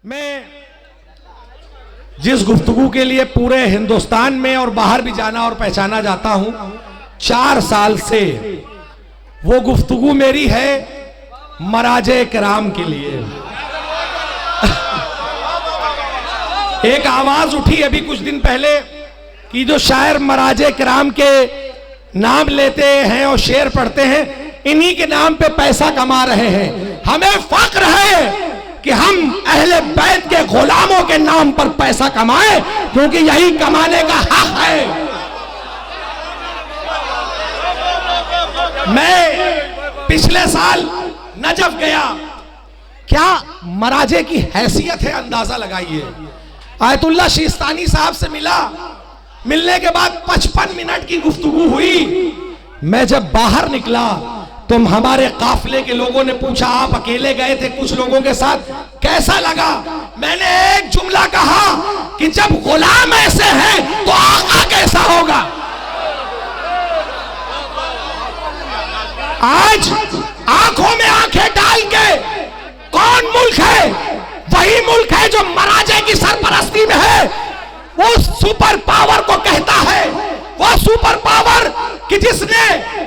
मैं जिस गुफ्तगू के लिए पूरे हिंदुस्तान में और बाहर भी जाना और पहचाना जाता हूं, 4 साल से वो गुफ्तगू मेरी है मराजे किराम के लिए। एक आवाज उठी अभी कुछ दिन पहले कि जो शायर मराजे किराम के नाम लेते हैं और शेर पढ़ते हैं, इन्हीं के नाम पे पैसा कमा रहे हैं। हमें फख्र है कि हम अहले बैत के गुलामों के नाम पर पैसा कमाएं, क्योंकि यही कमाने का हक है। मैं पिछले साल नजफ गया, क्या मराजे की हैसियत है अंदाजा लगाइए। आयतुल्लाह शिस्तानी साहब से मिला, मिलने के बाद 55 मिनट की गुफ्तगू हुई। मैं जब बाहर निकला तो हमारे काफिले के लोगों ने पूछा, आप अकेले गए थे कुछ लोगों के साथ, कैसा लगा? मैंने एक जुमला कहा कि जब गुलाम ऐसे हैं तो आका कैसा होगा। आज आंखों में आंखें डाल के कौन मुल्क है? वही मुल्क है जो मराजे की सरपरस्ती में है। वो सुपर पावर को कहता है, वो सुपर पावर कि जिसने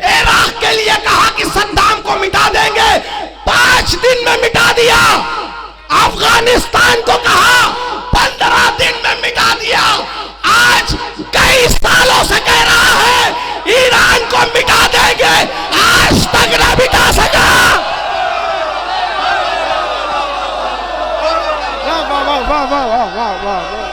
इराक के लिए कहा कि सद्दाम को मिटा देंगे, 5 दिन में मिटा दिया। अफगानिस्तान को कहा 15 दिन में मिटा दिया। आज कई सालों से कह रहा है ईरान को मिटा देंगे, आज तक न मिटा सका। वाह वाह वाह वाह वाह।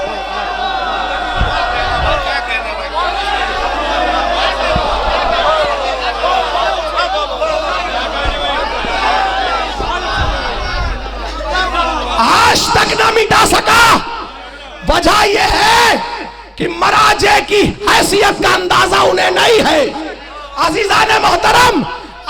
आज तक ना मिटा सका। वजह यह है कि मराजे की हैसियत का अंदाजा उन्हें नहीं है। अजीजान मोहतरम,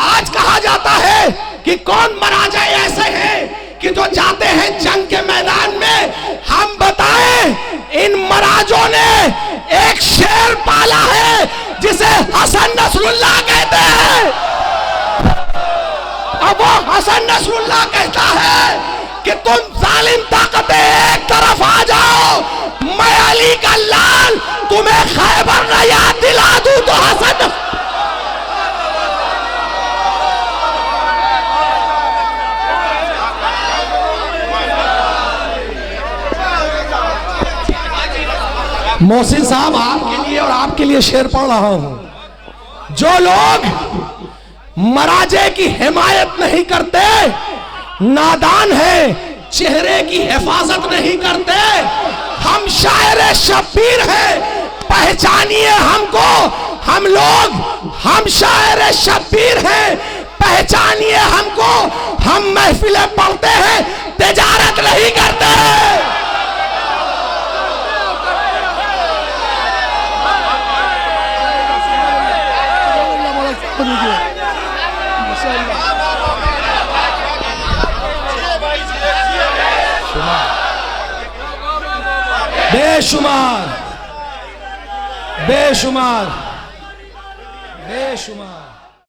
आज कहा जाता है कि कौन मराजे ऐसे हैं कि जो जाते हैं जंग के मैदान में। हम बताएं, इन मराजों ने एक शेर पाला है जिसे हसन नसरुल्लाह कहते हैं। अब वो हसन नसरुल्लाह कहता है कि तुम जालिम ताकतें एक तरफ आ जाओ, मैं अली का लाल तुम्हें खैबर न याद दिला दूं तो हसन। मोहसिन साहब, आपके लिए और आपके लिए शेर पढ़ रहा हूं। जो लोग मराजे की हिमायत नहीं करते नादान है, चेहरे की हिफाजत नहीं करते। हम शायर शब्बीर हैं, पहचानिए हमको। हम शायर शब्बीर हैं, पहचानिए हमको। हम महफिलें पढ़ते हैं, तिजारत नहीं करते। बेशुमार बेशुमार बेशुमार